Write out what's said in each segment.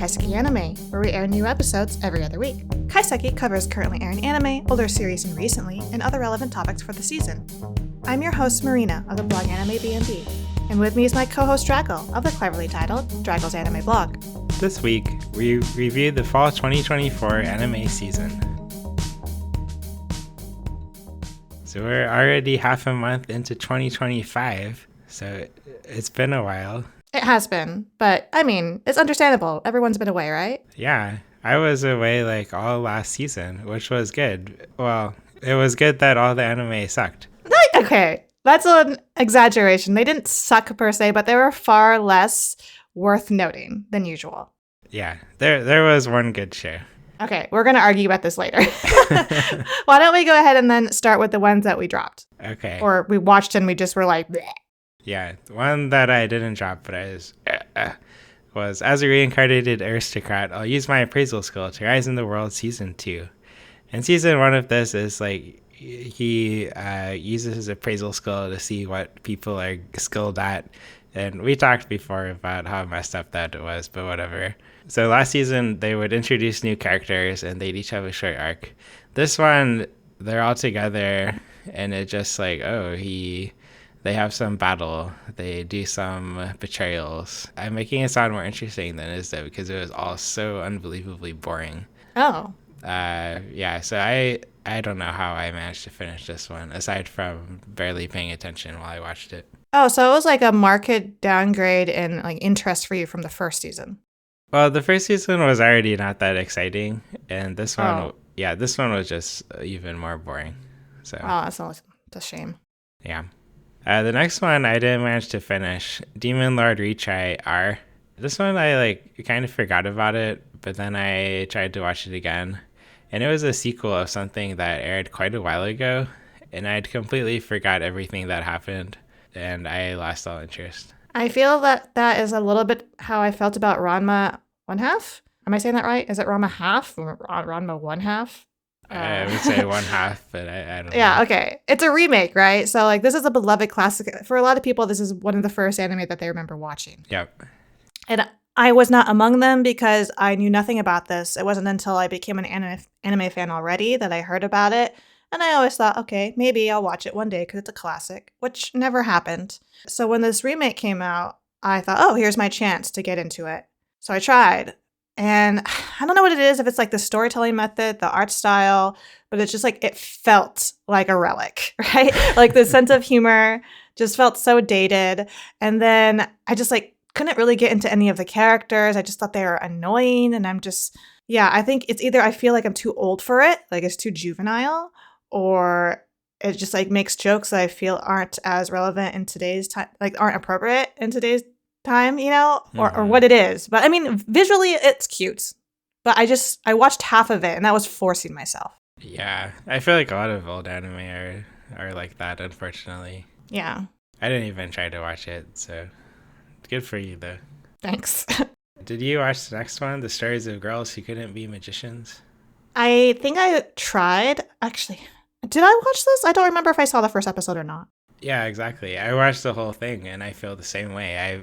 Kaiseki Anime, where we air new episodes every other week. Kaiseki covers currently airing anime, older series and recently, and other relevant topics for the season. I'm your host, Marina, of the blog Anime B&B, and with me is my co-host Draggle, of the cleverly titled Draggle's Anime Blog. This week, we reviewed the fall 2024 anime season. So we're already half a month into 2025, so it's been a while. It has been, but I mean, it's understandable. Everyone's been away, right? Yeah, I was away like all last season, which was good. Well, it was good that all the anime sucked. Okay, that's an exaggeration. They didn't suck per se, but they were far less worth noting than usual. Yeah, there was one good show. Okay, we're going to argue about this later. Why don't we go ahead and then start with the ones that we dropped? Okay. Or we watched and we just were like, bleh. Yeah, one that I didn't drop, but was as a reincarnated aristocrat, I'll use my appraisal skill to rise in the world season 2. And season 1 of this is like he uses his appraisal skill to see what people are skilled at. And we talked before about how messed up that was, but whatever. So last season, they would introduce new characters and they'd each have a short arc. This one, they're all together and it just like, they have some battle. They do some betrayals. I'm making it sound more interesting than it is though, because it was all so unbelievably boring. Oh. Yeah, so I don't know how I managed to finish this one, aside from barely paying attention while I watched it. Oh, so it was like a market downgrade in like interest for you from the first season. Well, the first season was already not that exciting, and this one, this one was just even more boring. So. Oh, that's a shame. Yeah. The next one I didn't manage to finish, Demon Lord Retry R. This one I kind of forgot about it, but then I tried to watch it again. And it was a sequel of something that aired quite a while ago, and I'd completely forgot everything that happened, and I lost all interest. I feel that is a little bit how I felt about Ranma 1/2. Am I saying that right? Is it Ranma half or Ranma 1/2? I would say 1/2, but I don't know. Yeah, okay. It's a remake, right? So this is a beloved classic. For a lot of people, this is one of the first anime that they remember watching. Yep. And I was not among them because I knew nothing about this. It wasn't until I became an anime fan already that I heard about it. And I always thought, okay, maybe I'll watch it one day because it's a classic, which never happened. So when this remake came out, I thought, oh, here's my chance to get into it. So I tried. And I don't know what it is, if it's like the storytelling method, the art style, but it's just it felt like a relic, right? Like the sense of humor just felt so dated. And then I just couldn't really get into any of the characters. I just thought they were annoying. And I think it's either I feel like I'm too old for it, like it's too juvenile, or it just makes jokes that I feel aren't as relevant in today's time, aren't appropriate in today's time, or what it is. But I mean, visually it's cute, but I watched half of it and that was forcing myself. Yeah, I feel like a lot of old anime are like that, unfortunately. Yeah, I didn't even try to watch it, so good for you though. Thanks. Did you watch the next one, The Stories of Girls Who Couldn't Be Magicians? I think I tried. Actually, did I watch this? I don't remember if I saw the first episode or not. Yeah, exactly. I watched the whole thing and I feel the same way.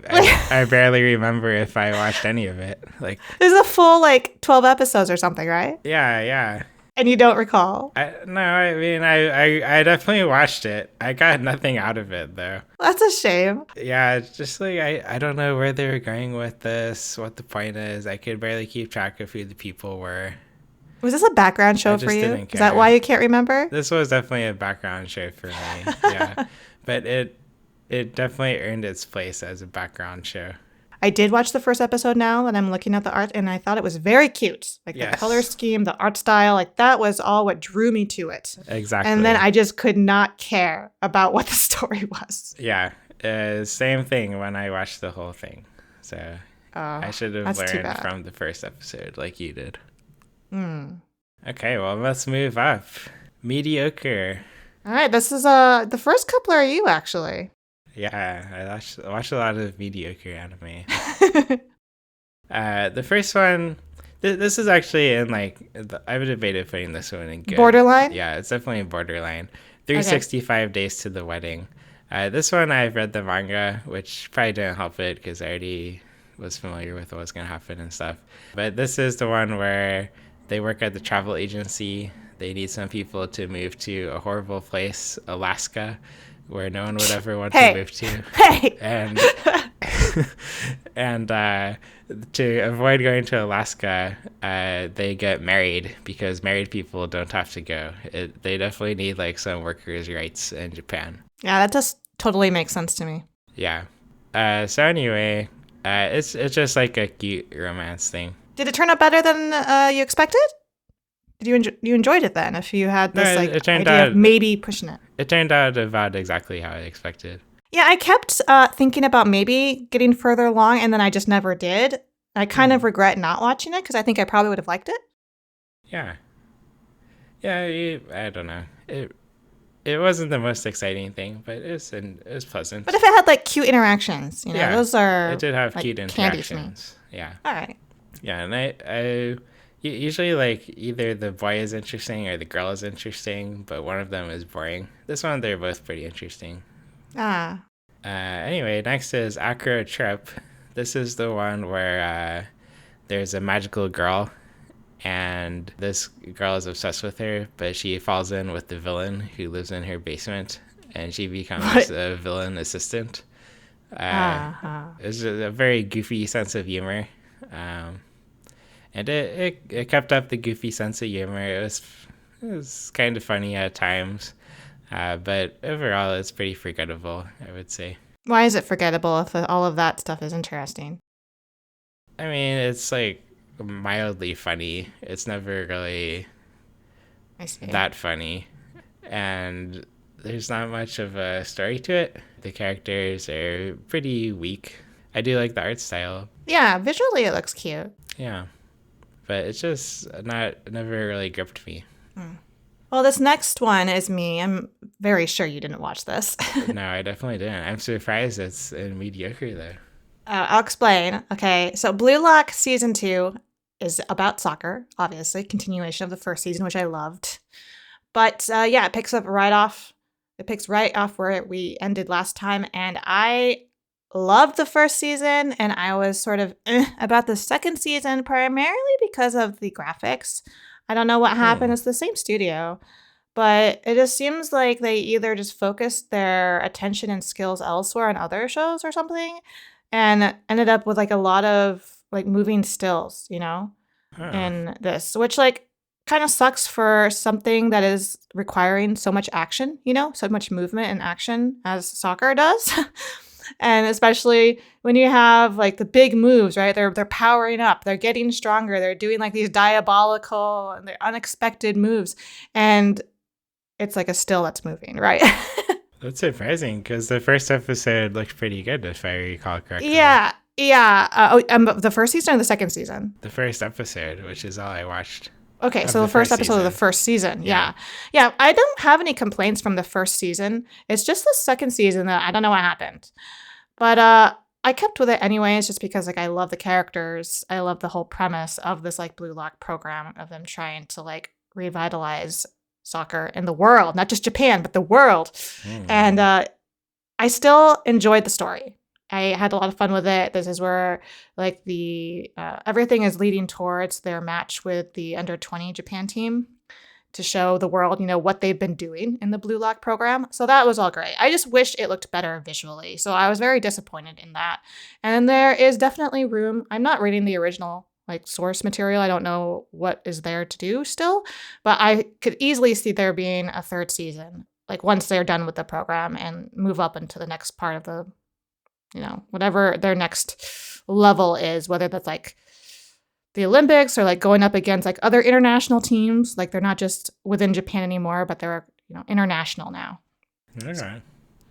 I barely remember if I watched any of it. There's a full 12 episodes or something, right? Yeah. And you don't recall? No, I mean, I definitely watched it. I got nothing out of it though. That's a shame. Yeah, it's just I don't know where they were going with this, what the point is. I could barely keep track of who the people were. Was this a background show for you? Is that why you can't remember? This was definitely a background show for me. Yeah. But it definitely earned its place as a background show. I did watch the first episode now and I'm looking at the art and I thought it was very cute. The color scheme, the art style, that was all what drew me to it. Exactly. And then I just could not care about what the story was. Yeah. Same thing when I watched the whole thing. So I should have learned from the first episode like you did. Okay, well, let's move up. Mediocre. All right, this is the first couple are you, actually. Yeah, I watched a lot of mediocre anime. The first one, this is actually in I've debated putting this one in good. Borderline? Yeah, it's definitely borderline. 365 Days to the Wedding. This one I've read the manga, which probably didn't help it because I already was familiar with what was going to happen and stuff. But this is the one where they work at the travel agency. They need some people to move to a horrible place, Alaska, where no one would ever want to move to. Hey. And and to avoid going to Alaska, they get married because married people don't have to go. They definitely need like some workers' rights in Japan. Yeah, that just totally makes sense to me. Yeah. So anyway, it's just like a cute romance thing. Did it turn out better than you expected? Did you enjoyed it then? If you had this idea of maybe pushing it, it turned out about exactly how I expected. Yeah, I kept thinking about maybe getting further along, and then I just never did. I kind of regret not watching it because I think I probably would have liked it. Yeah. I don't know. It wasn't the most exciting thing, but it was pleasant. But if it had like cute interactions, those are it did have like cute interactions. Yeah. All right. Yeah, and I usually like either the boy is interesting or the girl is interesting, but one of them is boring. This one, they're both pretty interesting. Anyway, next is Acro Trip. This is the one where there's a magical girl, and this girl is obsessed with her, but she falls in with the villain who lives in her basement, and she becomes a villain assistant. It's a very goofy sense of humor. And it kept up the goofy sense of humor. It was kind of funny at times. But overall, it's pretty forgettable, I would say. Why is it forgettable if all of that stuff is interesting? I mean, it's like mildly funny. It's never really that funny. And there's not much of a story to it. The characters are pretty weak. I do like the art style. Yeah, visually it looks cute. Yeah. But it's just never really gripped me. Well, this next one is me. I'm very sure you didn't watch this. No, I definitely didn't. I'm surprised it's mediocre, though. I'll explain. Okay, so Blue Lock Season 2 is about soccer, obviously, continuation of the first season, which I loved. But it picks right off where we ended last time, and I loved the first season, and I was sort of about the second season, primarily because of the graphics. I don't know what happened. It's the same studio, but it just seems like they either just focused their attention and skills elsewhere on other shows or something, and ended up with like a lot of like moving stills, in this, which like kind of sucks for something that is requiring so much action, so much movement and action as soccer does. And especially when you have like the big moves, right? They're powering up, they're getting stronger, they're doing like these diabolical and they're unexpected moves, and it's like a still that's moving, right? That's surprising because the first episode looked pretty good, if I recall correctly. Yeah. The first season or the second season? The first episode, which is all I watched. Okay, so the first episode of the first season. Yeah. I don't have any complaints from the first season. It's just the second season that I don't know what happened. But I kept with it anyways, just because like I love the characters. I love the whole premise of this like Blue Lock program of them trying to like revitalize soccer in the world, not just Japan, but the world. And I still enjoyed the story. I had a lot of fun with it. This is where like the everything is leading towards their match with the under 20 Japan team to show the world, what they've been doing in the Blue Lock program. So that was all great. I just wish it looked better visually. So I was very disappointed in that. And there is definitely room. I'm not reading the original like source material. I don't know what is there to do still, but I could easily see there being a third season, like once they're done with the program and move up into the next part of the whatever their next level is, whether that's like the Olympics or like going up against like other international teams. Like they're not just within Japan anymore, but they're, international now. All right.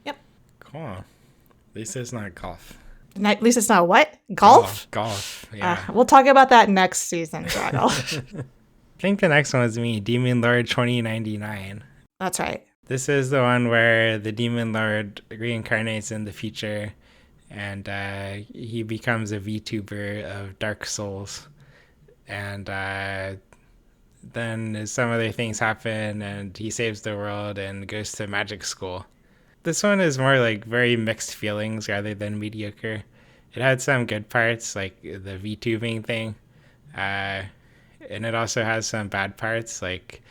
Yep. Cool. At least it's not golf. At least it's not what? Golf? Golf. Yeah. We'll talk about that next season, Drago. I think the next one is me, Demon Lord 2099. That's right. This is the one where the Demon Lord reincarnates in the future. And he becomes a VTuber of Dark Souls. And then some other things happen, and he saves the world and goes to magic school. This one is more like very mixed feelings rather than mediocre. It had some good parts, like the VTubing thing. And it also has some bad parts, like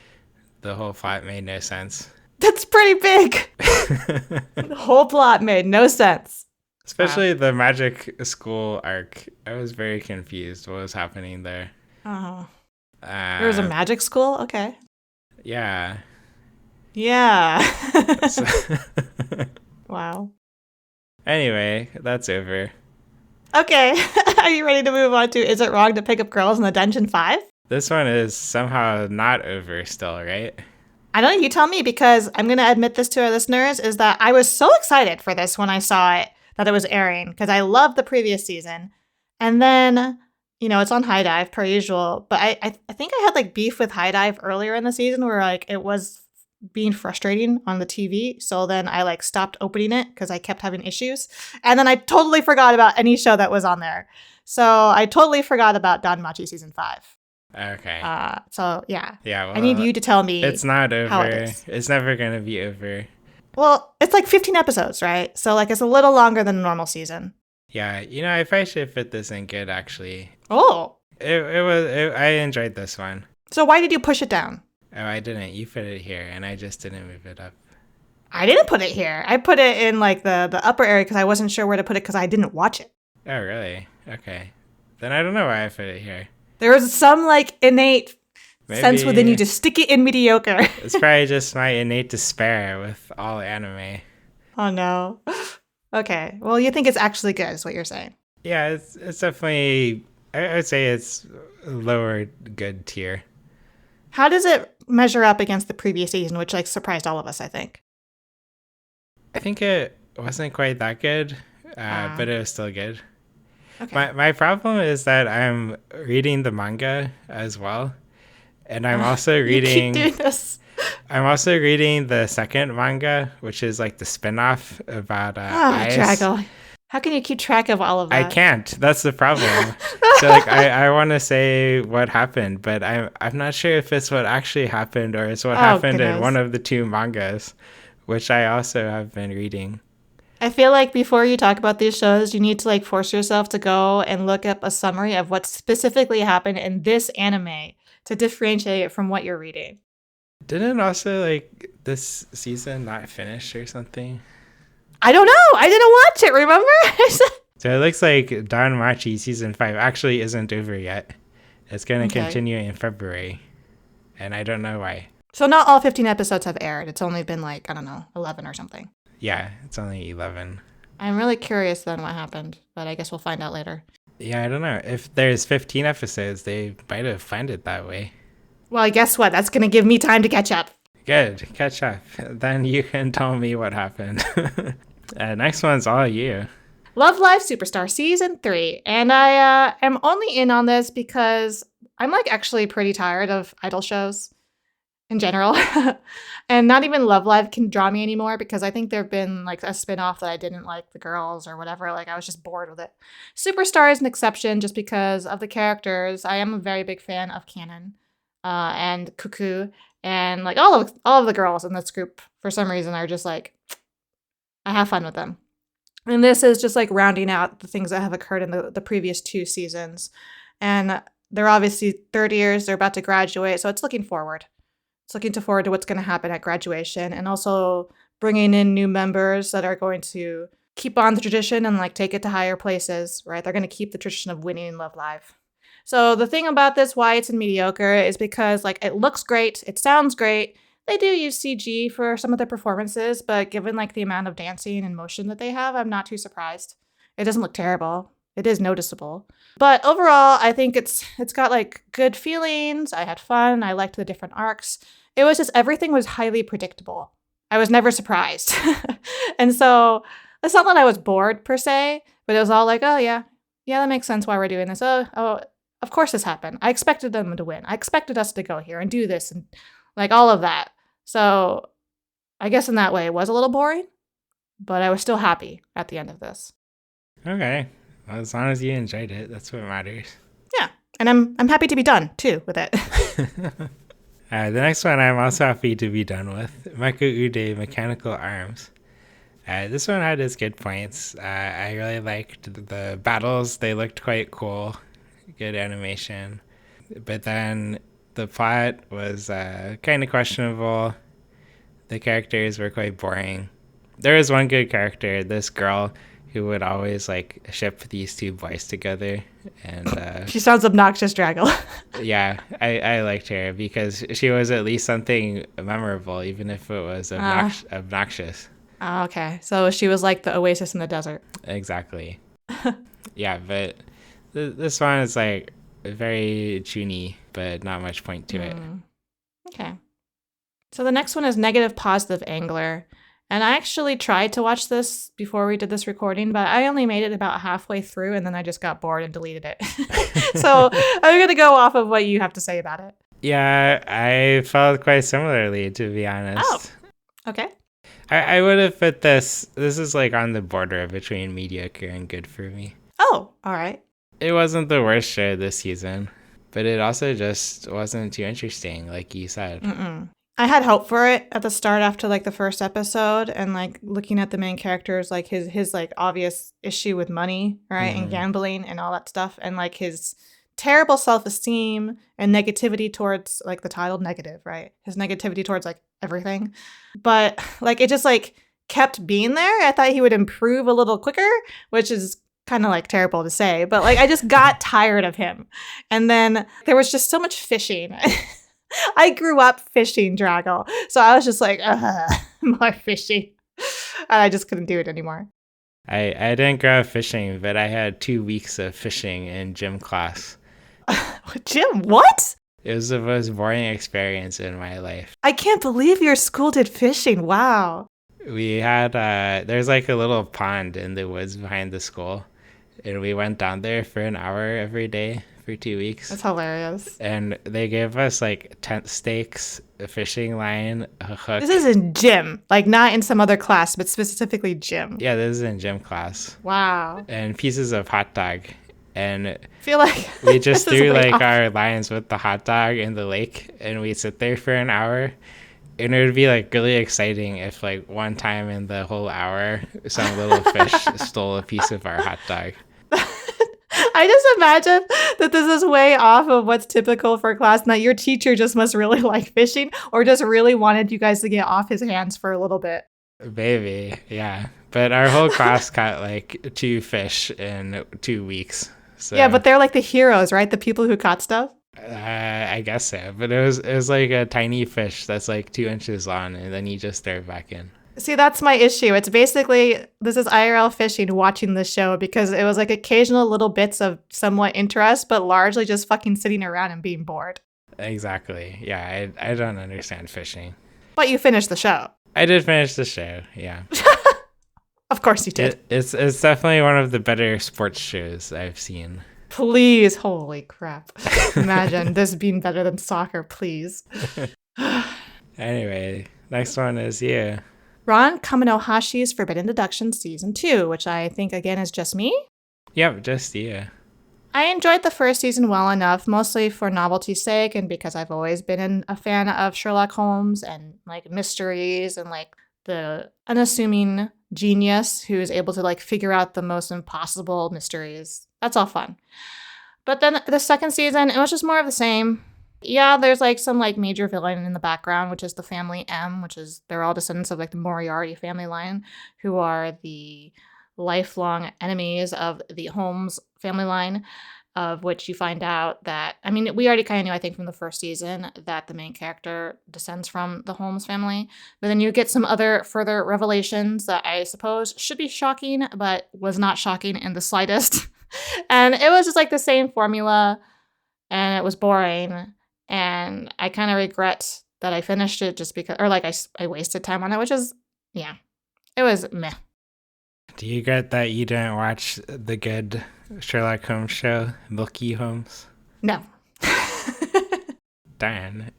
the whole plot made no sense. That's pretty big. The whole plot made no sense. Especially the magic school arc. I was very confused what was happening there. Oh. There was a magic school? Okay. Yeah. Yeah. Wow. Anyway, that's over. Okay. Are you ready to move on to Is It Wrong to Pick Up Girls in the Dungeon 5? This one is somehow not over still, right? I don't know. You tell me, because I'm going to admit this to our listeners, is that I was so excited for this when I saw it, that it was airing, because I loved the previous season. And then, it's on High Dive per usual, but I think I had like beef with High Dive earlier in the season where like it was being frustrating on the TV. So then I like stopped opening it because I kept having issues. And then I totally forgot about any show that was on there. So I totally forgot about Danmachi season 5. Okay. So yeah. Yeah. Well, I need you to tell me. It's not over. How it is. It's never going to be over. Well, it's like 15 episodes, right? So like it's a little longer than a normal season. Yeah. I probably should fit this in good, actually. Oh. I enjoyed this one. So why did you push it down? Oh, I didn't. You put it here, and I just didn't move it up. I didn't put it here. I put it in like the upper area because I wasn't sure where to put it because I didn't watch it. Oh, really? Okay. Then I don't know why I put it here. There was some like innate sense within you to stick it in mediocre. It's probably just my innate despair with all anime. Oh no. Okay. Well, you think it's actually good, is what you're saying. Yeah, it's definitely. I would say it's lower good tier. How does it measure up against the previous season, which like surprised all of us, I think? I think it wasn't quite that good, but it was still good. Okay. My problem is that I'm reading the manga as well, and I'm also reading. You keep doing this. I'm also reading the second manga, which is like the spin-off about Ice. Drago. How can you keep track of all of that? I can't. That's the problem. So like I want to say what happened, but I'm not sure if it's what actually happened or it's what happened in one of the two mangas, which I also have been reading. I feel like before you talk about these shows, you need to like force yourself to go and look up a summary of what specifically happened in this anime to differentiate it from what you're reading. Didn't also like this season not finish or something? I don't know. I didn't watch it, remember? So it looks like Danmachi season 5 actually isn't over yet. It's going to continue in February. And I don't know why. So not all 15 episodes have aired. It's only been like, I don't know, 11 or something. Yeah, it's only 11. I'm really curious then what happened, but I guess we'll find out later. Yeah, I don't know. If there's 15 episodes, they might have planned it that way. Well, guess what? That's going to give me time to catch up. Good, catch up. Then you can tell me what happened. Next one's all you. Love Live Superstar Season 3. And I am only in on this because I'm like actually pretty tired of idol shows in general. And not even Love Live can draw me anymore because I think there have been like a spin-off that I didn't like the girls or whatever. Like I was just bored with it. Superstar is an exception just because of the characters. I am a very big fan of Canon and Cuckoo. And like all of the girls in this group for some reason are just like, I have fun with them. And this is just like rounding out the things that have occurred in the previous two seasons. And they're obviously third years, they're about to graduate. So it's looking forward. It's looking forward to what's going to happen at graduation and also bringing in new members that are going to keep on the tradition and like take it to higher places, right? They're going to keep the tradition of winning in Love Live. So the thing about this, why it's mediocre, is because like it looks great, it sounds great. They do use CG for some of their performances, but given like the amount of dancing and motion that they have, I'm not too surprised. It doesn't look terrible. It is noticeable. But overall, I think it's got like good feelings. I had fun. I liked the different arcs. It was just everything was highly predictable. I was never surprised. And so it's not that I was bored per se, but it was all like, oh yeah, that makes sense why we're doing this. Oh, of course this happened. I expected them to win. I expected us to go here and do this and like all of that. So I guess in that way it was a little boring, but I was still happy at the end of this. Okay. Well, as long as you enjoyed it, that's what matters. Yeah. And I'm happy to be done too with it. The next one I'm also happy to be done with. Mecha Ude Mechanical Arms. This one had its good points. I really liked the battles. They looked quite cool. Good animation. But then the plot was kind of questionable. The characters were quite boring. There was one good character, this girl who would always like ship these two boys together. And she sounds obnoxious, Draggle. yeah, I liked her because she was at least something memorable, even if it was obnoxious. Oh, okay. So she was like the oasis in the desert. Exactly. Yeah, but this one is like very chuny, but not much point to it. Okay. So the next one is Negative Positive Angler. And I actually tried to watch this before we did this recording, but I only made it about halfway through and then I just got bored and deleted it. So I'm going to go off of what you have to say about it. Yeah, I felt quite similarly, to be honest. Oh, okay. I would have put this is like on the border between mediocre and good for me. Oh, all right. It wasn't the worst show this season, but it also just wasn't too interesting, like you said. I had hope for it at the start after like the first episode and like looking at the main characters, like his like obvious issue with money, right? And gambling and all that stuff. And like his terrible self-esteem and negativity towards like the title negative, right? His negativity towards like everything. But like it just like kept being there. I thought he would improve a little quicker, which is kind of like terrible to say, but like I just got tired of him. And then there was just so much fishing. I grew up fishing, Draggle. So I was just like, more fishing. And I just couldn't do it anymore. I didn't grow up fishing, but I had 2 weeks of fishing in gym class. Gym? What? It was the most boring experience in my life. I can't believe your school did fishing. Wow. We had, there's like a little pond in the woods behind the school. And we went down there for an hour every day for 2 weeks. That's hilarious. And they gave us like tent stakes, a fishing line, a hook. This is in gym, like not in some other class, but specifically gym. Yeah, this is in gym class. Wow. And pieces of hot dog. And I feel like we just threw like our lines with the hot dog in the lake and we'd sit there for an hour. And it would be like really exciting if like one time in the whole hour, some little fish stole a piece of our hot dog. I just imagine that this is way off of what's typical for class and that your teacher just must really like fishing or just really wanted you guys to get off his hands for a little bit. Maybe, yeah. But our whole class caught like 2 fish in 2 weeks. So, yeah, but they're like the heroes, right? The people who caught stuff? I guess so. But it was like a tiny fish that's like 2 inches long and then you just throw it back in. See, that's my issue. It's basically, this is IRL fishing watching the show because it was like occasional little bits of somewhat interest, but largely just fucking sitting around and being bored. Exactly. Yeah, I don't understand fishing. But you finished the show. I did finish the show, yeah. Of course you did. It's definitely one of the better sports shows I've seen. Please, holy crap. Imagine this being better than soccer, please. Anyway, next one is you. Ron Kamonohashi's Forbidden Deductions Season 2, which I think, again, is just me. Yep, just you. I enjoyed the first season well enough, mostly for novelty's sake and because I've always been a fan of Sherlock Holmes and, like, mysteries and, like, the unassuming genius who is able to, like, figure out the most impossible mysteries. That's all fun. But then the second season, it was just more of the same. Yeah, there's like some like major villain in the background, which is the family M, which is they're all descendants of like the Moriarty family line, who are the lifelong enemies of the Holmes family line, of which you find out that, I mean, we already kind of knew, I think, from the first season that the main character descends from the Holmes family. But then you get some other further revelations that I suppose should be shocking, but was not shocking in the slightest. And it was just like the same formula, and it was boring. And I kind of regret that I finished it just because, or like I wasted time on it, which is, yeah, it was meh. Do you regret that you didn't watch the good Sherlock Holmes show, Milky Holmes? No. Darn.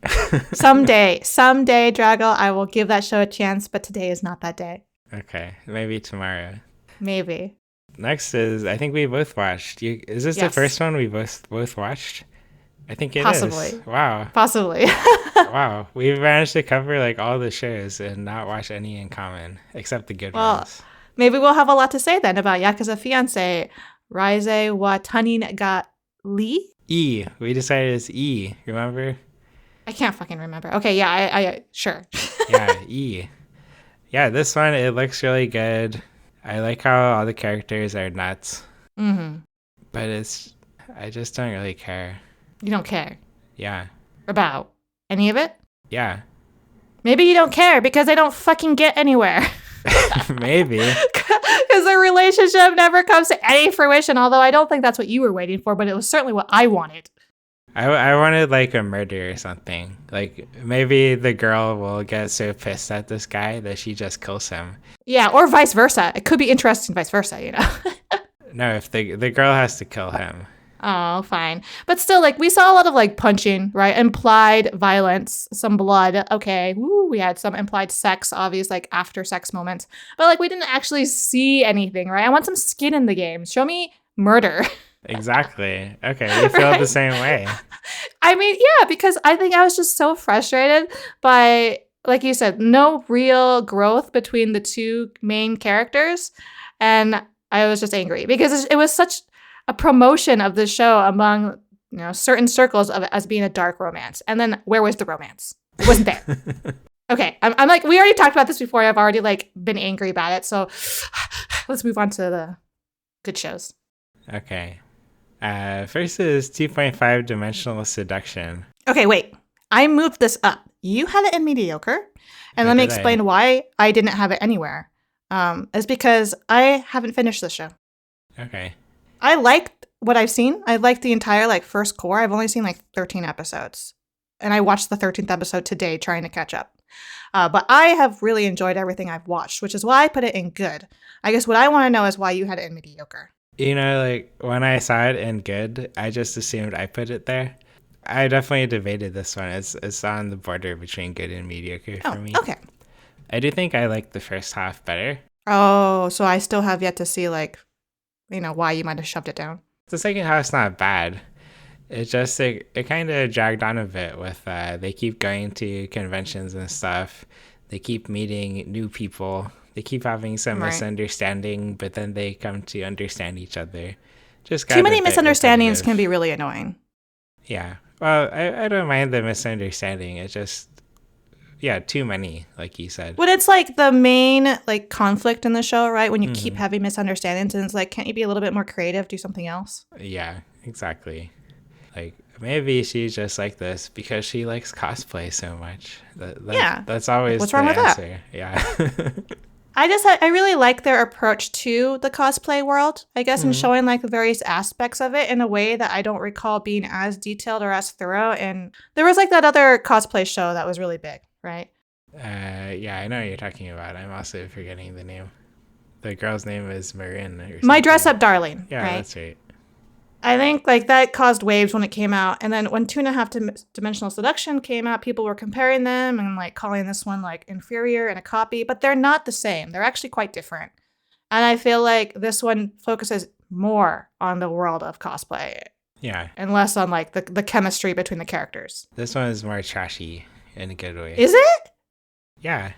Someday, Draggle, I will give that show a chance, but today is not that day. Okay, maybe tomorrow. Maybe. Next is, I think we both watched. Is this Yes. the first one we both watched? I think it is. Possibly. Wow. Possibly. Wow. We've managed to cover like all the shows and not watch any in common except the good Well, ones. maybe we'll have a lot to say then about Yakuza Fiancé, Rise wa Tanin ga Li? E. We decided it's E. Remember? I can't fucking remember. Okay, yeah, I sure. Yeah, E. Yeah, this one, it looks really good. I like how all the characters are nuts. Mm-hmm. But I just don't really care. You don't care Yeah. about any of it? Yeah. Maybe you don't care because they don't fucking get anywhere. Maybe. Because the relationship never comes to any fruition, although I don't think that's what you were waiting for, but it was certainly what I wanted. I wanted like a murder or something. Like maybe the girl will get so pissed at this guy that she just kills him. Yeah, or vice versa. It could be interesting vice versa, you know? No, if the girl has to kill him. Oh, fine. But still, like, we saw a lot of, like, punching, right? Implied violence, some blood. Okay, woo, we had some implied sex, obvious, like, after sex moments. But, like, we didn't actually see anything, right? I want some skin in the game. Show me murder. Exactly. Okay, we feel Right? the same way. I mean, yeah, because I think I was just so frustrated by, like you said, no real growth between the two main characters. And I was just angry because it was such a promotion of the show among, you know, certain circles of as being a dark romance. And then where was the romance? It wasn't there. Okay, I'm like, we already talked about this before. I've already like been angry about it. So let's move on to the good shows. Okay. First is 2.5 Dimensional Seduction. Okay, wait. I moved this up. You had it in mediocre. And let me explain why I didn't have it anywhere. It's because I haven't finished the show. Okay. I liked what I've seen. I liked the entire like first core. I've only seen like 13 episodes. And I watched the 13th episode today trying to catch up. But I have really enjoyed everything I've watched, which is why I put it in good. I guess what I want to know is why you had it in mediocre. You know, like when I saw it in good, I just assumed I put it there. I definitely debated this one. It's on the border between good and mediocre for me. Okay. I do think I like the first half better. Oh, so I still have yet to see like, you know, why you might have shoved it down. The second half's not bad. It just it kind of dragged on a bit with they keep going to conventions and stuff. They keep meeting new people. They keep having some misunderstanding, but then they come to understand each other. Just too many misunderstandings can be really annoying. Yeah. Well, I don't mind the misunderstanding. It's just, yeah, too many, like you said. But it's like the main like conflict in the show, right? When you keep having misunderstandings and it's like, can't you be a little bit more creative? Do something else? Yeah, exactly. Like, maybe she's just like this because she likes cosplay so much. That's always what's wrong with answer. That? Yeah. I really like their approach to the cosplay world, I guess, and showing like the various aspects of it in a way that I don't recall being as detailed or as thorough. And there was like that other cosplay show that was really big, right? Yeah, I know what you're talking about. I'm also forgetting the name. The girl's name is Marin or something. My Dress Up Darling. Yeah, right? That's right. I think like that caused waves when it came out. And then when 2.5 Dimensional Seduction came out, people were comparing them and like calling this one like inferior and a copy, but they're not the same. They're actually quite different. And I feel like this one focuses more on the world of cosplay. Yeah. And less on like the chemistry between the characters. This one is more trashy in a good way. Is it? Yeah.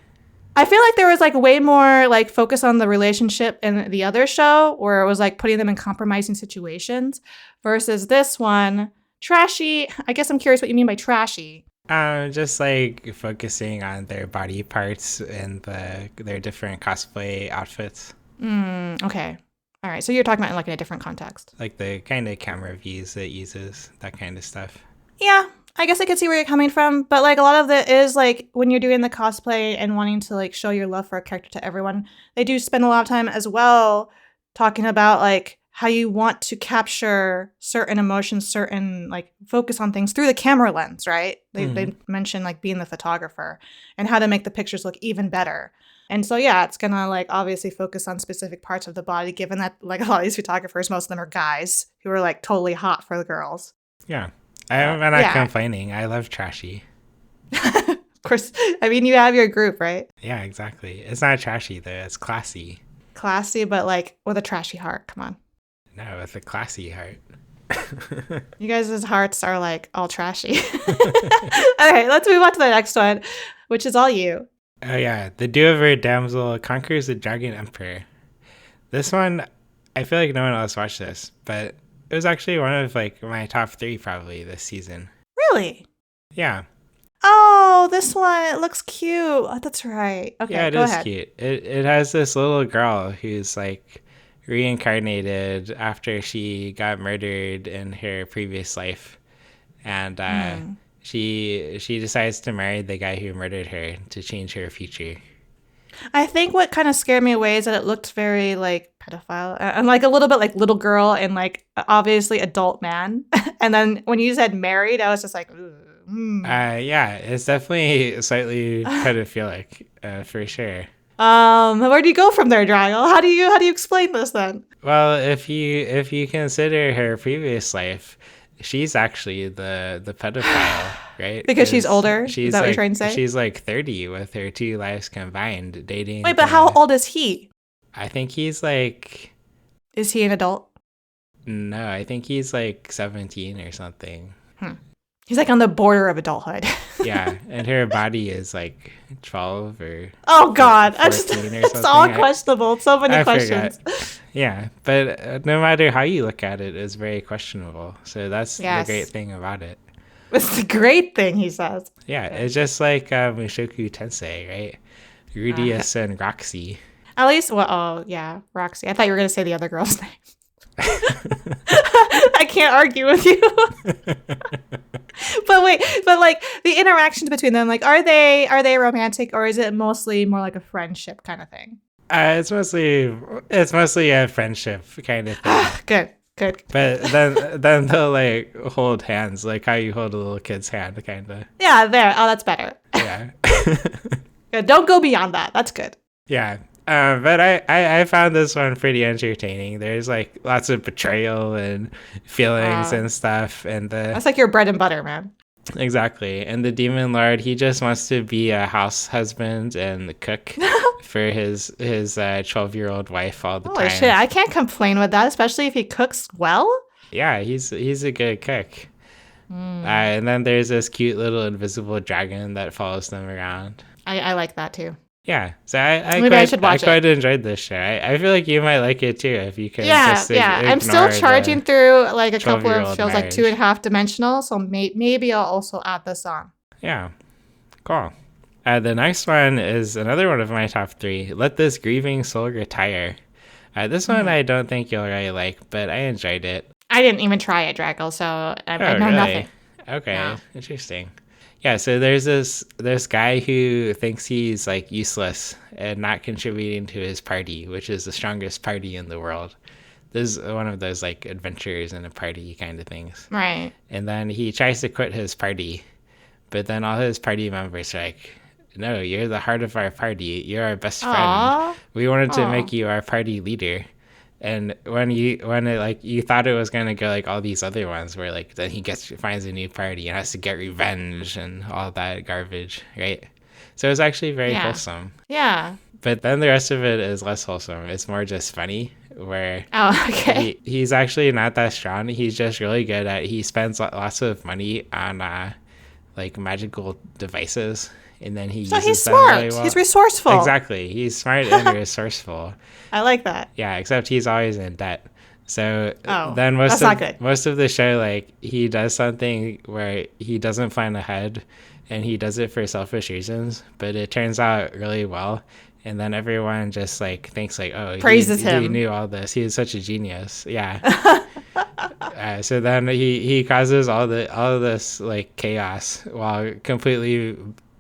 I feel like there was like way more like focus on the relationship in the other show where it was like putting them in compromising situations versus this one, trashy. I guess I'm curious what you mean by trashy. Just like focusing on their body parts and their different cosplay outfits. Okay. All right. So you're talking about like in a different context. Like the kind of camera views it uses, that kind of stuff. Yeah. I guess I could see where you're coming from, but like a lot of it is like when you're doing the cosplay and wanting to like show your love for a character to everyone, they do spend a lot of time as well talking about like how you want to capture certain emotions, certain like focus on things through the camera lens, right? They mention like being the photographer and how to make the pictures look even better. And so, yeah, it's going to like obviously focus on specific parts of the body, given that like a lot of these photographers, most of them are guys who are like totally hot for the girls. Yeah. I'm not complaining. I love trashy. Of course. I mean, you have your group, right? Yeah, exactly. It's not trashy, though. It's classy. Classy, but like with a trashy heart. Come on. No, with a classy heart. You guys' hearts are like all trashy. Okay, let's move on to the next one, which is all you. Oh yeah, the do-over damsel conquers the dragon emperor. This one, I feel like no one else watched this, but it was actually one of like my top 3 probably this season. Really? Yeah. Oh, this one, it looks cute. Oh, that's right. Okay, Yeah, it go is ahead. cute. It has this little girl who's like reincarnated after she got murdered in her previous life, and she decides to marry the guy who murdered her to change her future. I think what kind of scared me away is that it looked very like pedophile and like a little bit like little girl and like obviously adult man. And then when you said married, I was just like, Yeah, it's definitely slightly pedophilic, for sure. Where do you go from there, Draggle? How do you explain this then? Well, if you consider her previous life, she's actually the pedophile, right? Because she's older? She's Is that what like, you're trying to say? She's like 30 with her 2 lives combined, dating. Wait, but how old is he? I think he's like. Is he an adult? No, I think he's like 17 or something. He's like on the border of adulthood. Yeah, and her body is like 12 or. Oh God, 14 or it's something. all questionable. So many questions. Forget. Yeah, but no matter how you look at it, it's very questionable. So that's the great thing about it. It's the great thing, he says. Yeah, it's just like Mushoku Tensei, right? Rudius and Roxy. At least, well, oh yeah, Roxy. I thought you were gonna say the other girl's name. I can't argue with you. but like the interactions between them, like are they romantic or is it mostly more like a friendship kind of thing? It's mostly a friendship kind of thing. Good. But then they'll like hold hands, like how you hold a little kid's hand, kind of. Yeah, there. Oh, that's better. Yeah. Good. Don't go beyond that. That's good. Yeah. But I found this one pretty entertaining. There's like lots of betrayal and feelings and stuff, and that's like your bread and butter, man. Exactly. And the demon lord, he just wants to be a house husband and the cook for his 12-year-old wife all the time. Holy shit! I can't complain with that, especially if he cooks well. Yeah, he's a good cook. And then there's this cute little invisible dragon that follows them around. I like that too. Yeah, so I quite enjoyed this show. I feel like you might like it too if you can. Yeah. I'm still charging through like a couple of shows, like 2.5 dimensional. So maybe I'll also add this on. Yeah, cool. The next one is another one of my top 3. Let this grieving soul retire. This one I don't think you'll really like, but I enjoyed it. I didn't even try it, Draggle, so I know nothing. Okay, yeah. Interesting. Yeah, so there's this guy who thinks he's like useless and not contributing to his party, which is the strongest party in the world. This is one of those like adventures in a party kind of things. Right. And then he tries to quit his party, but then all his party members are like, no, you're the heart of our party. You're our best friend. We wanted to make you our party leader. And when you thought it was gonna go like all these other ones where like then he finds a new party and has to get revenge and all that garbage, right? So it's actually very wholesome. Yeah. But then the rest of it is less wholesome. It's more just funny where he's actually not that strong. He's just really good at he spends lots of money on like magical devices. And then he uses he's them smart. really well. He's resourceful. Exactly. He's smart and resourceful. I like that. Yeah, except he's always in debt. So then that's not good. Most of the show, like he does something where he doesn't plan ahead and he does it for selfish reasons, but it turns out really well. And then everyone just like thinks like, oh, praises him. He knew all this. He is such a genius. Yeah. So then he causes all this like chaos while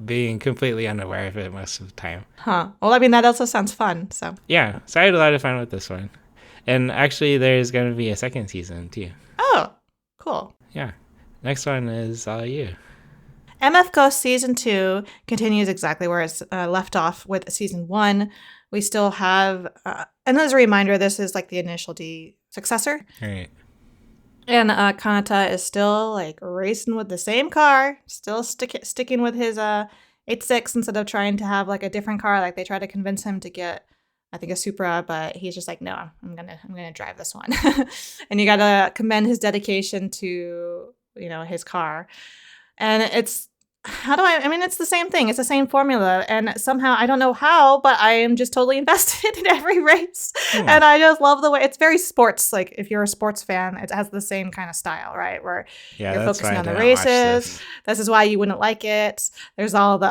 being completely unaware of it most of the time. Huh. Well, I mean, that also sounds fun, so. Yeah, so I had a lot of fun with this one. And actually, there's going to be a second season, too. Oh, cool. Yeah. Next one is all you. MF Ghost Season 2 continues exactly where it's left off with Season 1. We still have, and as a reminder, this is like the initial D successor. All right. And Kanata is still like racing with the same car, still sticking with his 8.6 instead of trying to have like a different car. Like they try to convince him to get I think a Supra, but he's just like, no, I'm gonna drive this one. And you gotta commend his dedication to, his car. And it's it's the same thing. It's the same formula. And somehow, I don't know how, but I am just totally invested in every race. And I just love the way it's very sports. Like, if you're a sports fan, it has the same kind of style, right? Where you're focusing on the races. This is why you wouldn't like it. There's all the,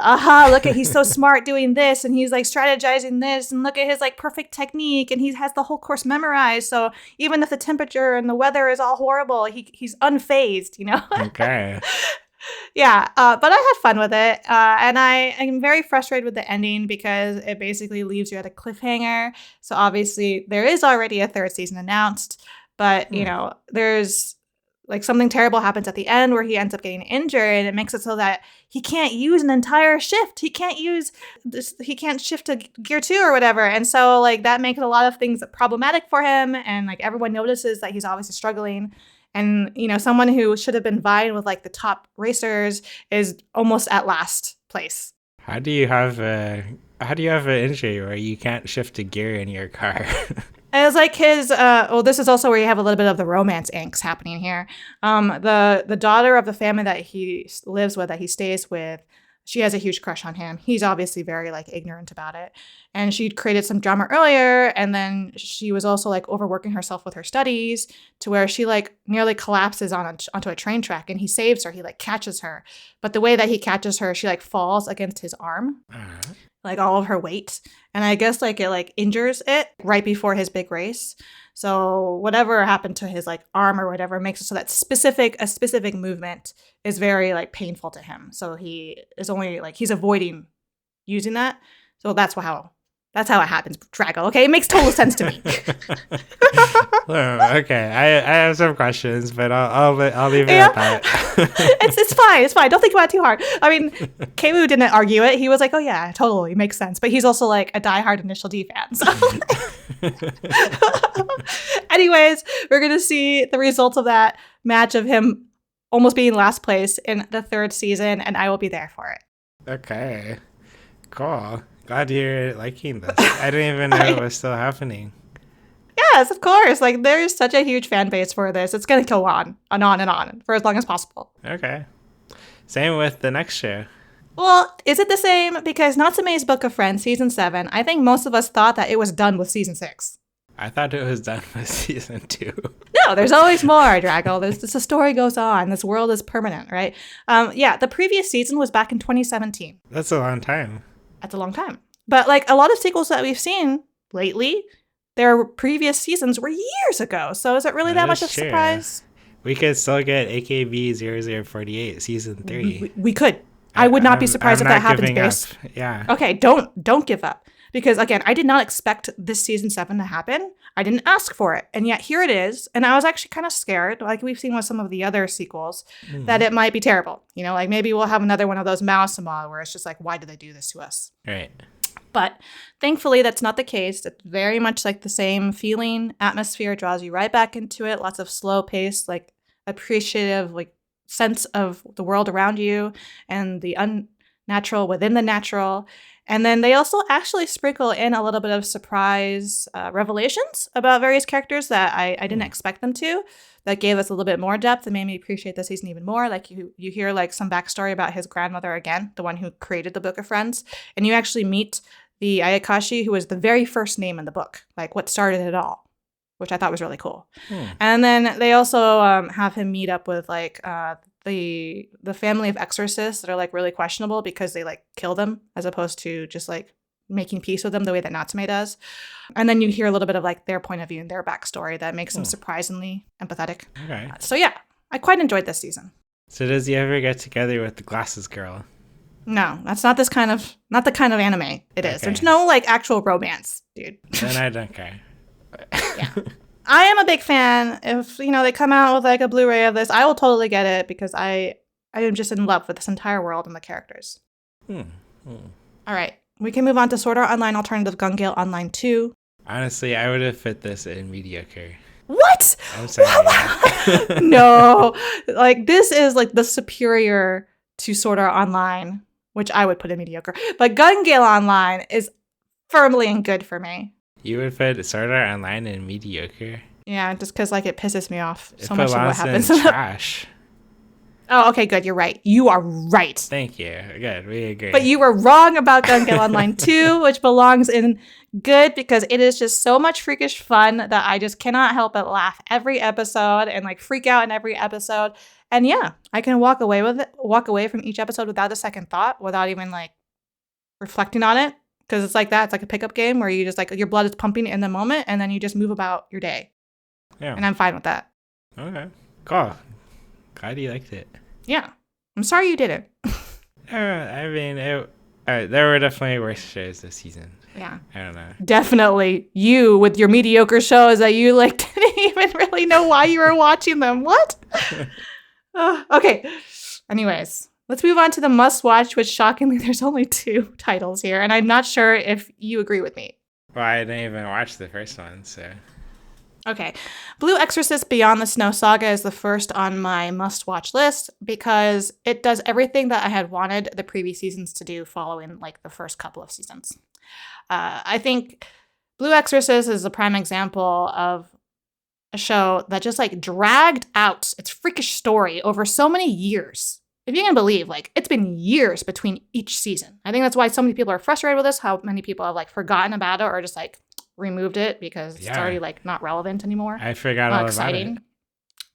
look at, he's so smart doing this. And he's like strategizing this. And look at his like perfect technique. And he has the whole course memorized. So even if the temperature and the weather is all horrible, he's unfazed, Okay. Yeah, but I had fun with it, and I am very frustrated with the ending because it basically leaves you at a cliffhanger. So obviously there is already a third season announced, but there's like something terrible happens at the end where he ends up getting injured, and it makes it so that he can't use an entire shift. He can't use this. He can't shift to gear 2 or whatever, and so like that makes a lot of things problematic for him, and like everyone notices that he's obviously struggling. And, someone who should have been vying with like the top racers is almost at last place. How do you have an injury where you can't shift a gear in your car? And it's like his, this is also where you have a little bit of the romance angst happening here. The daughter of the family that he lives with, that he stays with, she has a huge crush on him. He's obviously very like ignorant about it. And she'd created some drama earlier. And then she was also like overworking herself with her studies to where she like nearly collapses onto a train track, and he saves her. He like catches her. But the way that he catches her, she like falls against his arm, like all of her weight. And I guess like it like injures it right before his big race. So whatever happened to his like arm or whatever makes it so that a specific movement is very like painful to him. So he is only like, he's avoiding using that. So that's how it happens, Drago. Okay, it makes total sense to me. Okay, I have some questions, but I'll leave it at that. It's fine. Don't think about it too hard. I mean, Keimu didn't argue it. He was like, oh yeah, totally, makes sense. But he's also like a diehard Initial D fan. So. Anyways, we're gonna see the results of that match of him almost being last place in the third season, and I will be there for it. Okay, cool. Glad you're liking this. I didn't even know it was still happening. Yes, of course. Like, there's such a huge fan base for this. It's going to go on and on and on for as long as possible. Okay. Same with the next show. Well, is it the same? Because Natsume's Book of Friends, Season 7, I think most of us thought that it was done with Season 6. I thought it was done with Season 2. No, there's always more, Drago. The story goes on. This world is permanent, right? The previous season was back in 2017. That's a long time. That's a long time. But like a lot of sequels that we've seen lately, their previous seasons were years ago. So is it really that much of a surprise? We could still get AKB 0048 Season 3. We could. I would not be surprised if that happens, Base. Yeah. Okay, don't give up. Because again, I did not expect this Season 7 to happen. I didn't ask for it. And yet here it is. And I was actually kind of scared, like we've seen with some of the other sequels, that it might be terrible. Like maybe we'll have another one of those Mausama where it's just like, why did they do this to us? Right. But thankfully, that's not the case. It's very much like the same feeling, atmosphere, draws you right back into it. Lots of slow pace, like appreciative, like sense of the world around you and the unnatural within the natural. And then they also actually sprinkle in a little bit of surprise revelations about various characters that I didn't expect them to. That gave us a little bit more depth and made me appreciate the season even more. Like you hear like some backstory about his grandmother again, the one who created the Book of Friends. And you actually meet the Ayakashi, who was the very first name in the book, like what started it all, which I thought was really cool. And then they also have him meet up with like the family of exorcists that are like really questionable because they like kill them as opposed to just like making peace with them the way that Natsume does. And then you hear a little bit of like their point of view and their backstory that makes them surprisingly empathetic. Okay. So yeah, I quite enjoyed this season. So does he ever get together with the glasses girl? No, that's not the kind of anime it is. There's no like actual romance, dude. Then I don't care. Yeah. I am a big fan. If, they come out with like a Blu-ray of this, I will totally get it because I am just in love with this entire world and the characters. All right. We can move on to Sword Art Online Alternative Gun Gale Online 2. Honestly, I would have fit this in mediocre. What? I'm sorry. No. Like, this is like the superior to Sword Art Online, which I would put in mediocre. But Gun Gale Online is firmly in good for me. You would put Sword Art Online in mediocre? Yeah, just because like it pisses me off It so much of what happens. in trash. Oh, okay, good. You're right. You are right. Thank you. Good. We agree. But you were wrong about Gun Gale Online 2, which belongs in good because it is just so much freakish fun that I just cannot help but laugh every episode and like freak out in every episode. And yeah, I can walk away from each episode without a second thought, without even like reflecting on it. Because it's like that. It's like a pickup game where you just like your blood is pumping in the moment and then you just move about your day. Yeah. And I'm fine with that. Okay. Cool. Glad you liked it. Yeah. I'm sorry you didn't. I mean, there were definitely worse shows this season. Yeah. I don't know. Definitely. You with your mediocre shows that you like didn't even really know why you were watching them. What? Okay. Anyways, let's move on to the must-watch, which shockingly there's only 2 titles here. And I'm not sure if you agree with me. Well, I didn't even watch the first one, so... Okay. Blue Exorcist Beyond the Snow Saga is the first on my must-watch list because it does everything that I had wanted the previous seasons to do following like the first couple of seasons. I think Blue Exorcist is a prime example of a show that just like dragged out its freakish story over so many years. If you can believe, like it's been years between each season. I think that's why so many people are frustrated with this, how many people have like forgotten about it or just like removed it because it's already like not relevant anymore. I forgot all about it.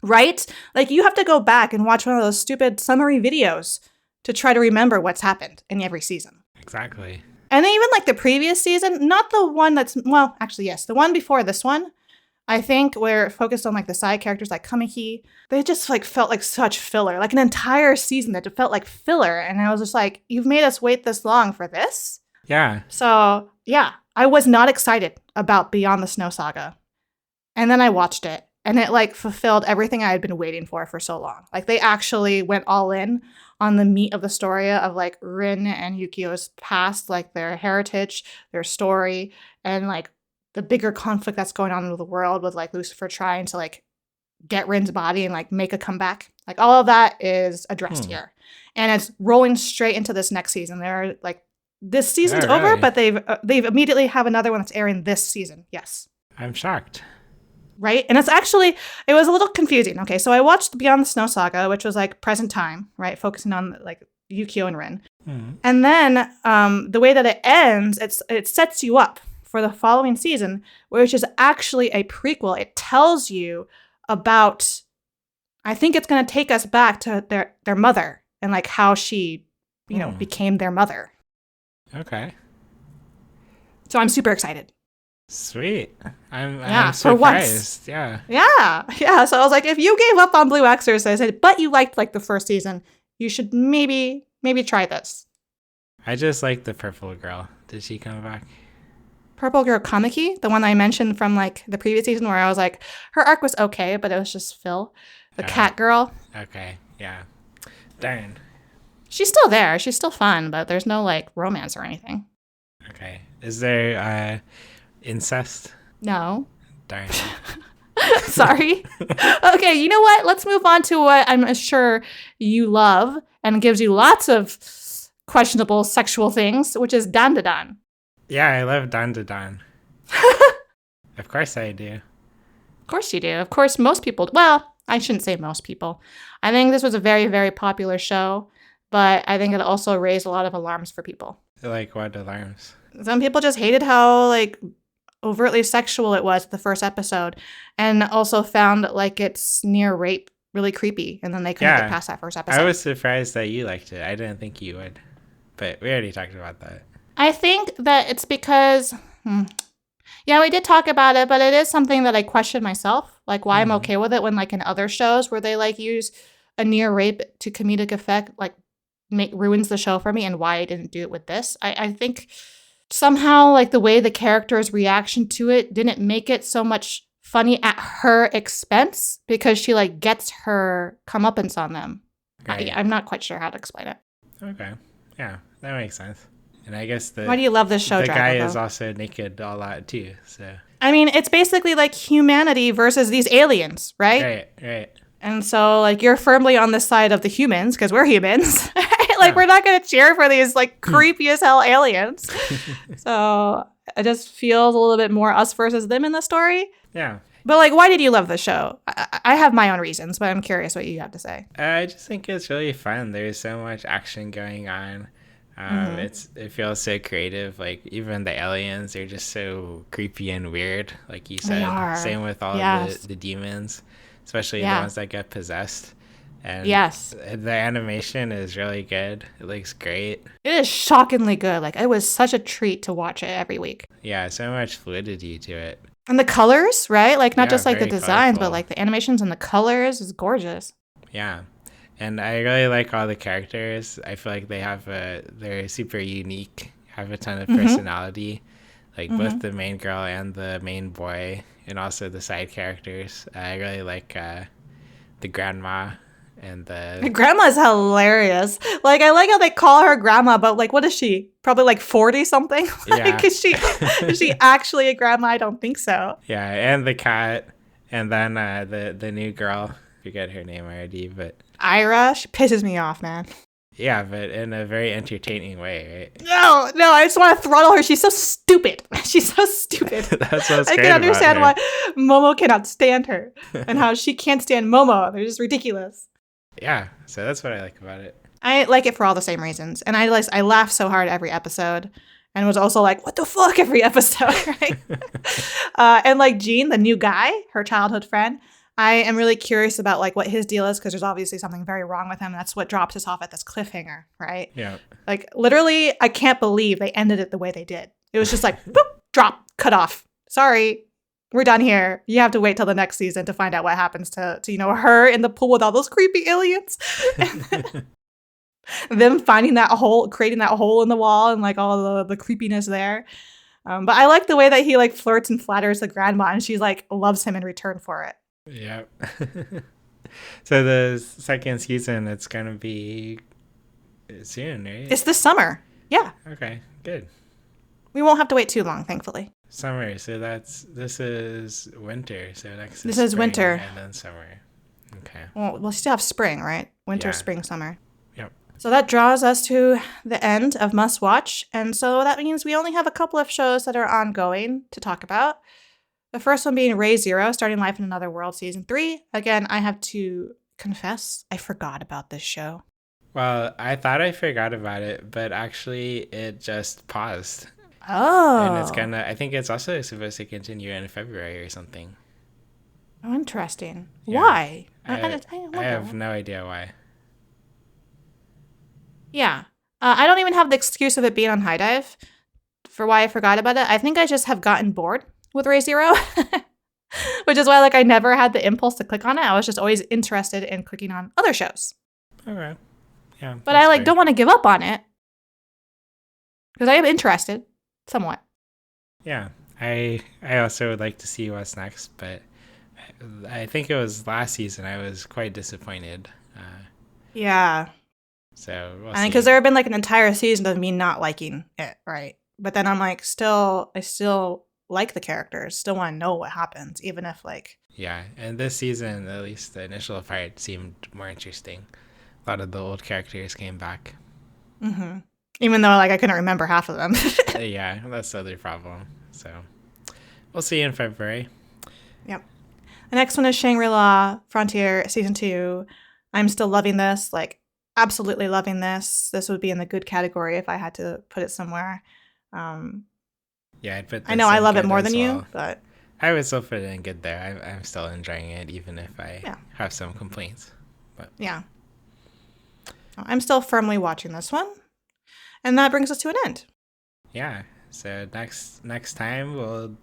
Right? Like you have to go back and watch one of those stupid summary videos to try to remember what's happened in every season. Exactly. And then even like the previous season, not the one that's, well, actually, yes, the one before this one, I think where it focused on like the side characters like Kameki, they just like felt like such filler, like an entire season that felt like filler. And I was just like, you've made us wait this long for this? Yeah. So yeah, I was not excited about Beyond the Snow Saga. And then I watched it and it like fulfilled everything I had been waiting for so long. Like they actually went all in on the meat of the story of like Rin and Yukio's past, like their heritage, their story, and like the bigger conflict that's going on in the world with like Lucifer trying to like get Rin's body and like make a comeback. Like all of that is addressed here. And it's rolling straight into this next season. They're like, this season's over, but they've immediately have another one that's airing this season. Yes. I'm shocked. Right? And it's actually, it was a little confusing. Okay, so I watched Beyond the Snow Saga, which was like present time, right? Focusing on like Yukio and Rin. Mm-hmm. And then the way that it ends, it sets you up for the following season, which is actually a prequel. It tells you about, I think it's going to take us back to their mother and like how she, you know, became their mother. Okay. So I'm super excited. Sweet. I'm surprised. For once. Yeah. Yeah. So I was like, if you gave up on Blue Exorcist, but you liked like the first season, you should maybe try this. I just like the purple girl. Did she come back? Purple girl Kameki, the one I mentioned from like the previous season where I was like, her arc was okay, but it was just Phil. The cat girl. Okay. Yeah. Darn. She's still there. She's still fun, but there's no like romance or anything. Okay. Is there incest? No. Darn. Sorry. Okay, you know what? Let's move on to what I'm sure you love and gives you lots of questionable sexual things, which is Dan-da-dan. Yeah, I love Dan-da-dan. Of course I do. Of course you do. Of course most people, well, I shouldn't say most people. I think this was a very, very popular show, but I think it also raised a lot of alarms for people. Like what alarms? Some people just hated how like overtly sexual it was the first episode, and also found like it's near rape really creepy, and then they couldn't get past that first episode. I was surprised that you liked it. I didn't think you would, but we already talked about that. I think that it's because, yeah, we did talk about it, but it is something that I question myself, like why I'm okay with it when like in other shows where they like use a near rape to comedic effect, like ruins the show for me, and why I didn't do it with this. I think somehow like the way the character's reaction to it didn't make it so much funny at her expense because she like gets her comeuppance on them. Right. I'm not quite sure how to explain it. Okay. Yeah, that makes sense. And I guess why do you love this show, the guy Drago? Is also naked a lot too, so. I mean, it's basically like humanity versus these aliens, right? Right. And so like you're firmly on the side of the humans because we're humans. Like we're not going to cheer for these like creepy as hell aliens. So It just feels a little bit more us versus them in the story. Yeah. But like, why did you love the show? I have my own reasons, but I'm curious what you have to say. I just think it's really fun. There's so much action going on. It feels so creative. Like even the aliens are just so creepy and weird. Like you said, same with all of the demons, especially the ones that get possessed. And the animation is really good. It looks great. It is shockingly good. Like it was such a treat to watch it every week. Yeah, so much fluidity to it. And the colors, right? Like not just like the designs, colorful. but like the animations and the colors is gorgeous. Yeah. And I really like all the characters. I feel like they're super unique, have a ton of personality. Like both the main girl and the main boy, and also the side characters. I really like the grandma and the grandma's hilarious. Like I like how they call her grandma, but like what is she? Probably like 40 something? Like is she actually a grandma? I don't think so. Yeah, and the cat, and then the new girl. I forget her name already, but Ira, she pisses me off, man. Yeah, but in a very entertaining way, right? No, I just want to throttle her. She's so stupid. She's so stupid. That's what's I great can understand why about her. Momo cannot stand her and how she can't stand Momo. They're just ridiculous. Yeah, so that's what I like about it. I like it for all the same reasons. And I laugh so hard every episode and was also like, what the fuck every episode, right? And like Jean, the new guy, her childhood friend, I am really curious about like what his deal is because there's obviously something very wrong with him. That's what drops us off at this cliffhanger, right? Yeah. Like literally, I can't believe they ended it the way they did. It was just like, boop, drop, cut off. Sorry, we're done here. You have to wait till the next season to find out what happens to her in the pool with all those creepy aliens. Them finding that hole, creating that hole in the wall and like all the creepiness there. But I like the way that he like flirts and flatters the grandma and she's like loves him in return for it. Yeah. So the second season, it's going to be soon, right? It's this summer. Yeah. Okay, good. We won't have to wait too long, thankfully. Summer, so this is winter, so next this is winter. And then summer. Okay. Well, we'll still have spring, right? Winter, spring, summer. Yep. So that draws us to the end of Must Watch. And so that means we only have a couple of shows that are ongoing to talk about. The first one being Ray Zero, Starting Life in Another World, Season 3. Again, I have to confess, I forgot about this show. Well, I thought I forgot about it, but actually it just paused. Oh. And it's I think it's also supposed to continue in February or something. Oh, interesting. Yeah. Why? I have no idea why. Yeah. I don't even have the excuse of it being on High Dive for why I forgot about it. I think I just have gotten bored with Ray Zero, which is why like I never had the impulse to click on it. I was just always interested in clicking on other shows. Okay. Yeah. But I like don't want to give up on it because I am interested somewhat. Yeah. I also would like to see what's next, but I think it was last season I was quite disappointed. Yeah. So we'll see. Because there have been like an entire season of me not liking it, right? But then I'm like, I still like the characters, still want to know what happens, even if like... Yeah, and this season, at least the initial part seemed more interesting. A lot of the old characters came back. Mm-hmm. Even though like I couldn't remember half of them. Yeah, that's the other problem. So we'll see in February. Yep. The next one is Shangri-La Frontier Season 2. I'm still loving this, like absolutely loving this. This would be in the good category if I had to put it somewhere. Yeah, I'd put this I know I love it more as than well. you, but I would still put it in good there. I'm still enjoying it, even if I have some complaints. But yeah, I'm still firmly watching this one, and that brings us to an end. Yeah. So next time we'll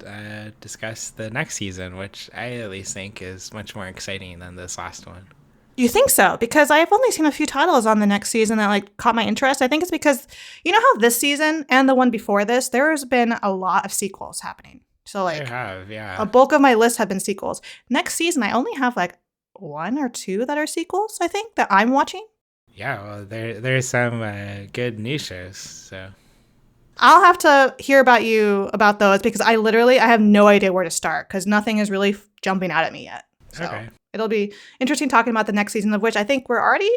discuss the next season, which I at least think is much more exciting than this last one. You think so? Because I've only seen a few titles on the next season that like caught my interest. I think it's because you know how this season and the one before this, there has been a lot of sequels happening. So like a bulk of my list have been sequels. Next season, I only have like 1 or 2 that are sequels, I think, that I'm watching. Yeah, well, there's some good new shows, so I'll have to hear about those because I have no idea where to start because nothing is really jumping out at me yet. So. Okay. It'll be interesting talking about the next season, of which I think we're already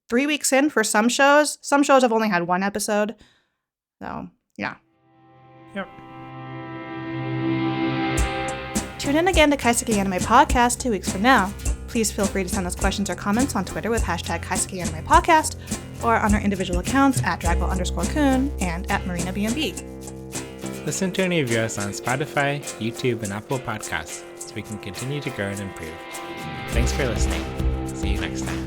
3 weeks in for some shows. Some shows have only had 1 episode. So, yeah. Yep. Tune in again to Kaiseki Anime Podcast 2 weeks from now. Please feel free to send us questions or comments on Twitter with hashtag Kaiseki Anime Podcast or on our individual accounts at Dragwell_Kun and at MarinaBNB. Listen to and review us on Spotify, YouTube, and Apple Podcasts so we can continue to grow and improve. Thanks for listening. See you next time.